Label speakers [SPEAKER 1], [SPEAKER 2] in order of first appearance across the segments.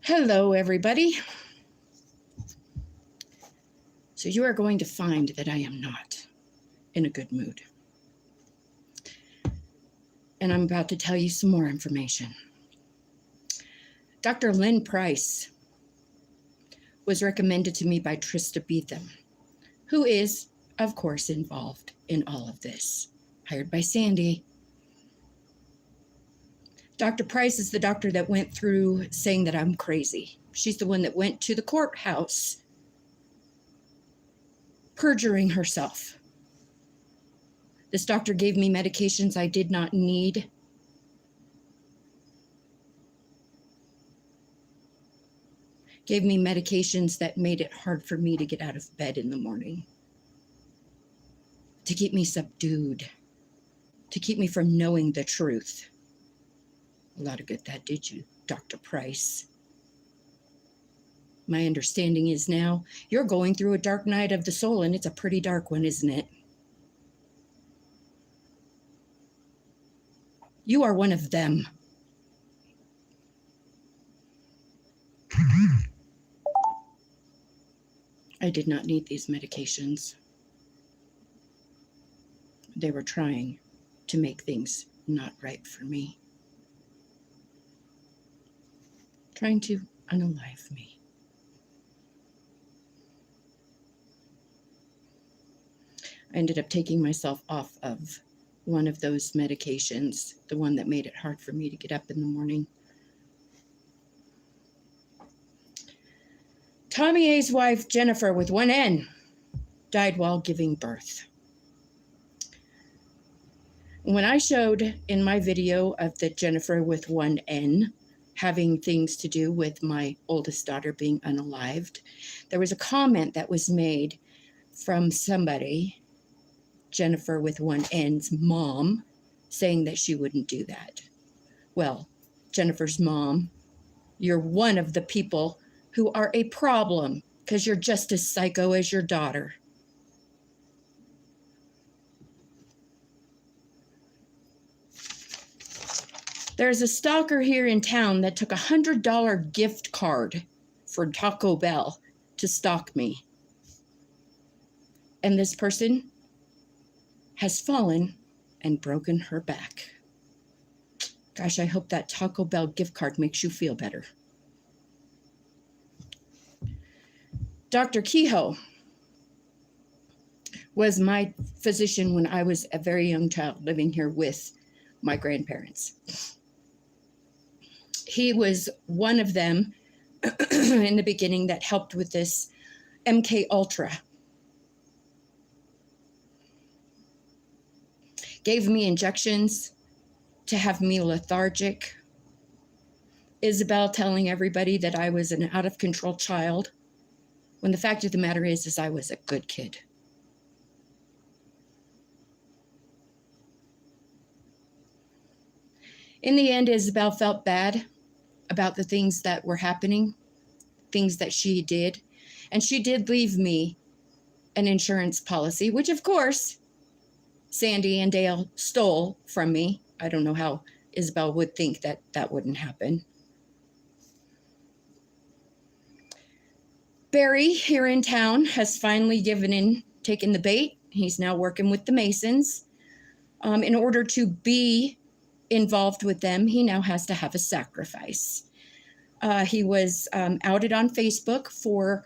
[SPEAKER 1] Hello, everybody. So you are going to find that I am not in a good mood. And I'm about to tell you some more information. Dr. Lynn Price was recommended to me by Trista Beetham, who is, of course, involved in all of this, hired by Sandy. Dr. Price is the doctor that went through saying that I'm crazy. She's the one that went to the courthouse perjuring herself. This doctor gave me medications I did not need. Gave me medications that made it hard for me to get out of bed in the morning. To keep me subdued. To keep me from knowing the truth. A lot of good that did you, Dr. Price. My understanding is now you're going through a dark night of the soul, and it's a pretty dark one, isn't it? You are one of them. I did not need these medications. They were trying to make things not right for me. Trying to unalive me. I ended up taking myself off of one of those medications, the one that made it hard for me to get up in the morning. Tommy A's wife, Jennifer, with one N, died while giving birth. When I showed in my video of the Jennifer with one N having things to do with my oldest daughter being unalived, there was a comment that was made from somebody, Jennifer with one N's mom, saying that she wouldn't do that. Well, Jennifer's mom, you're one of the people who are a problem because you're just as psycho as your daughter. There's a stalker here in town that took a $100 gift card for Taco Bell to stalk me. And this person has fallen and broken her back. Gosh, I hope that Taco Bell gift card makes you feel better. Dr. Kehoe was my physician when I was a very young child living here with my grandparents. He was one of them in the beginning that helped with this MK Ultra. Gave me injections to have me lethargic. Isabel telling everybody that I was an out-of-control child, when the fact of the matter is I was a good kid. In the end, Isabel felt bad about the things that were happening, things that she did, and she did leave me an insurance policy, which of course, Sandy and Dale stole from me. I don't know how Isabel would think that that wouldn't happen. Barry here in town has finally taken the bait. He's now working with the Masons. In order to be involved with them, he now has to have a sacrifice. He was outed on Facebook for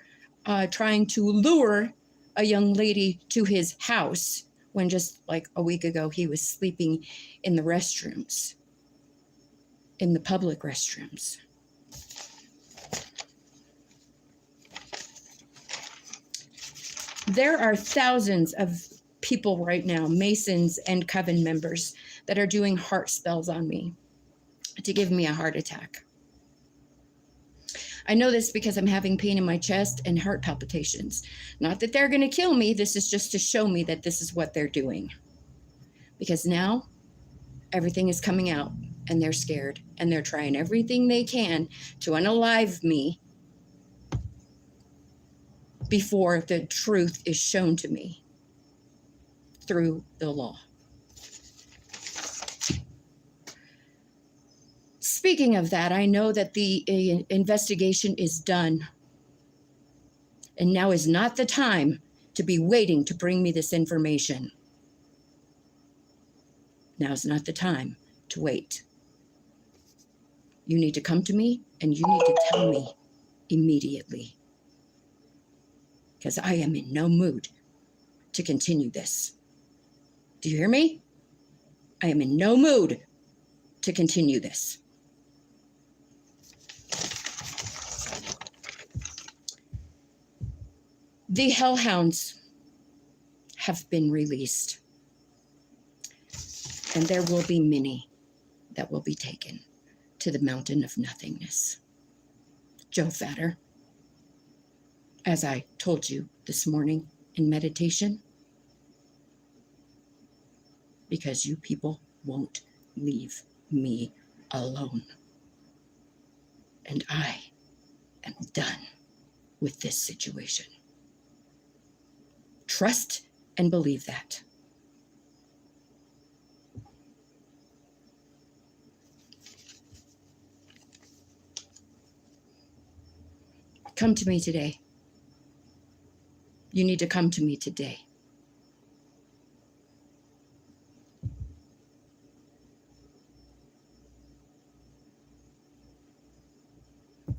[SPEAKER 1] trying to lure a young lady to his house when just like a week ago he was sleeping in the restrooms, in the public restrooms. There are thousands of people right now, Masons and Coven members, that are doing heart spells on me to give me a heart attack. I know this because I'm having pain in my chest and heart palpitations. Not that they're going to kill me. This is just to show me that this is what they're doing. Because now everything is coming out and they're scared and they're trying everything they can to unalive me before the truth is shown to me through the law. Speaking of that, I know that the investigation is done. And now is not the time to be waiting to bring me this information. Now is not the time to wait. You need to come to me and you need to tell me immediately. Because I am in no mood to continue this. Do you hear me? I am in no mood to continue this. The hellhounds have been released, and there will be many that will be taken to the mountain of nothingness. Joe Fatter, as I told you this morning in meditation, because you people won't leave me alone. And I am done with this situation. Trust and believe that. Come to me today. You need to come to me today.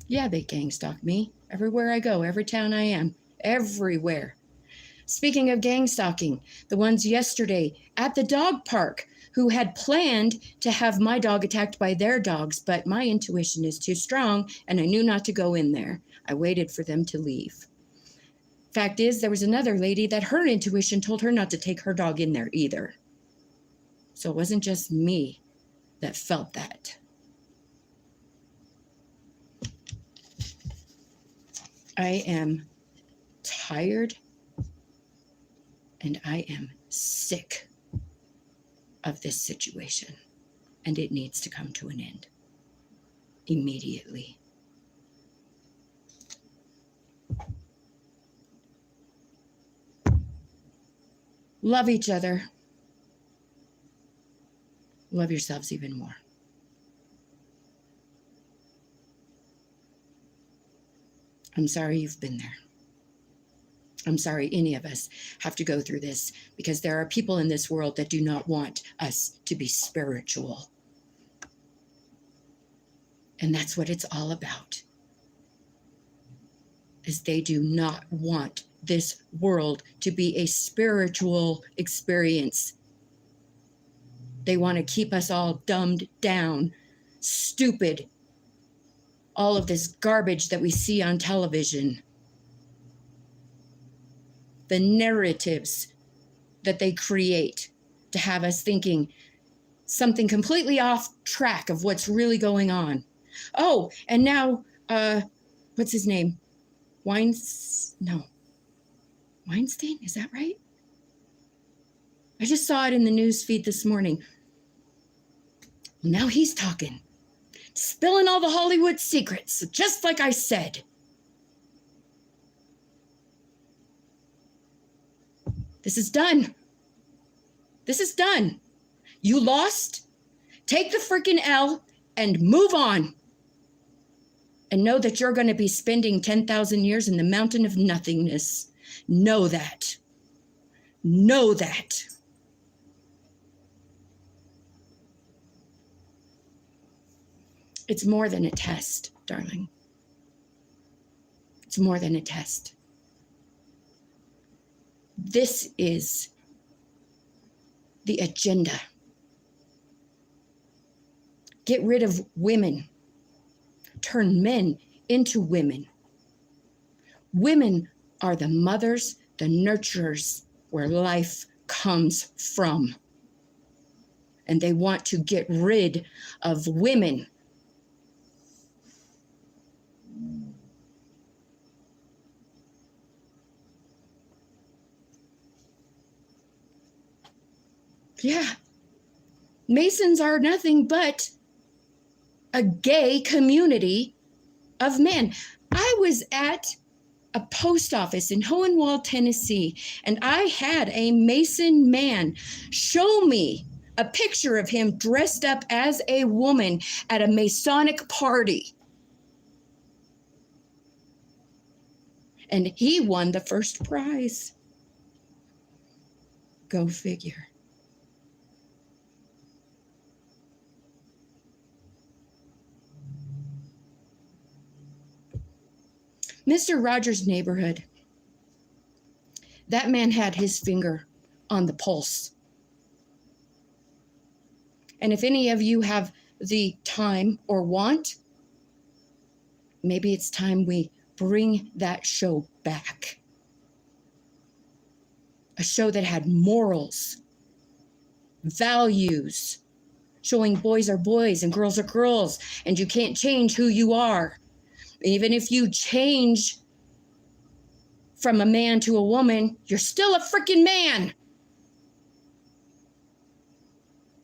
[SPEAKER 1] Yeah, they gang stalk me everywhere I go, every town I am, everywhere. Speaking of gang stalking, the ones yesterday at the dog park who had planned to have my dog attacked by their dogs, but my intuition is too strong and I knew not to go in there. I waited for them to leave. Fact is, there was another lady that her intuition told her not to take her dog in there either. So it wasn't just me that felt that. I am tired and I am sick of this situation, and it needs to come to an end immediately. Love each other. Love yourselves even more. I'm sorry you've been there. I'm sorry any of us have to go through this, because there are people in this world that do not want us to be spiritual. And that's what it's all about. Is they do not want this world to be a spiritual experience. They want to keep us all dumbed down, stupid. All of this garbage that we see on television. The narratives that they create to have us thinking something completely off track of what's really going on. Oh, and now, what's his name? Weinstein, is that right? I just saw it in the news feed this morning. Now he's talking, spilling all the Hollywood secrets, just like I said. This is done. This is done. You lost. Take the freaking L and move on. And know that you're going to be spending 10,000 years in the mountain of nothingness. Know that. Know that. It's more than a test, darling. It's more than a test. This is the agenda. Get rid of women. Turn men into women. Women are the mothers, the nurturers, where life comes from. And they want to get rid of women. Yeah, Masons are nothing but a gay community of men. I was at a post office in Hohenwald, Tennessee, and I had a Mason man show me a picture of him dressed up as a woman at a Masonic party. And he won the first prize. Go figure. Mr. Rogers' neighborhood. That man had his finger on the pulse. And if any of you have the time or want, maybe it's time we bring that show back. A show that had morals, values, showing boys are boys and girls are girls, and you can't change who you are. Even if you change from a man to a woman, you're still a freaking man.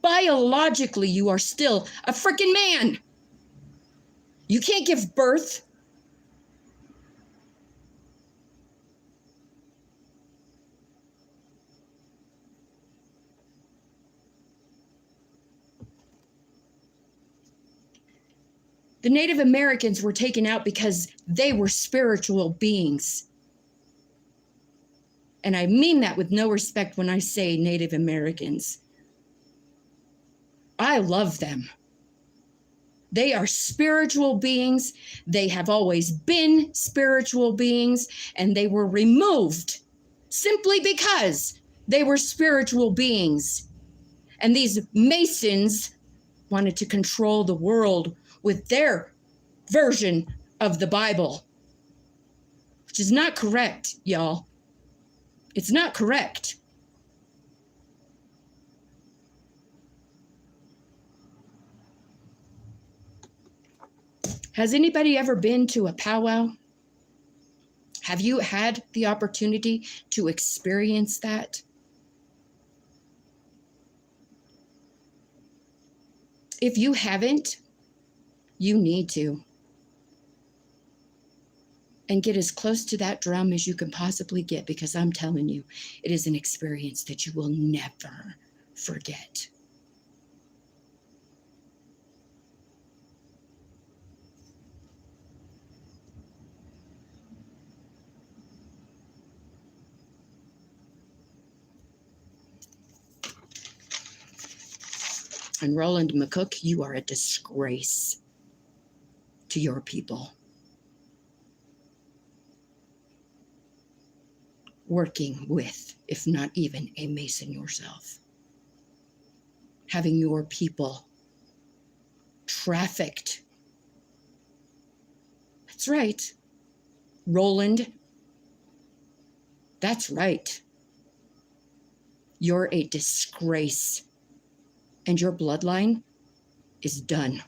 [SPEAKER 1] Biologically, you are still a freaking man. You can't give birth. The Native Americans were taken out because they were spiritual beings. And I mean that with no respect when I say Native Americans. I love them. They are spiritual beings. They have always been spiritual beings, and they were removed simply because they were spiritual beings. And these Masons wanted to control the world with their version of the Bible, which is not correct, y'all. It's not correct. Has anybody ever been to a powwow? Have you had the opportunity to experience that? If you haven't, you need to. And get as close to that drum as you can possibly get, because I'm telling you, it is an experience that you will never forget. And Roland McCook, you are a disgrace to your people. Working with, if not even a Mason yourself. Having your people trafficked. That's right. Roland, that's right. You're a disgrace. And your bloodline is done.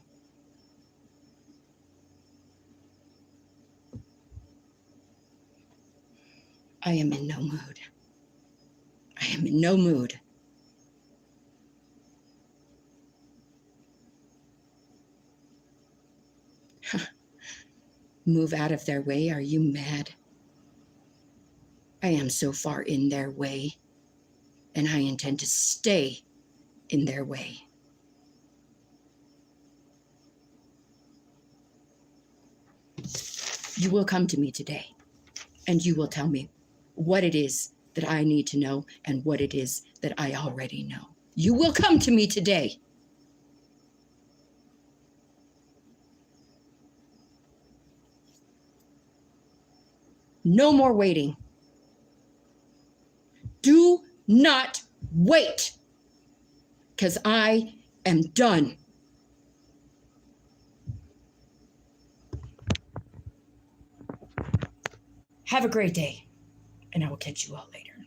[SPEAKER 1] I am in no mood. I am in no mood. Move out of their way? Are you mad? I am so far in their way, and I intend to stay in their way. You will come to me today, and you will tell me what it is that I need to know and what it is that I already know. You will come to me today. No more waiting. Do not wait, because I am done. Have a great day, and I will catch you all later.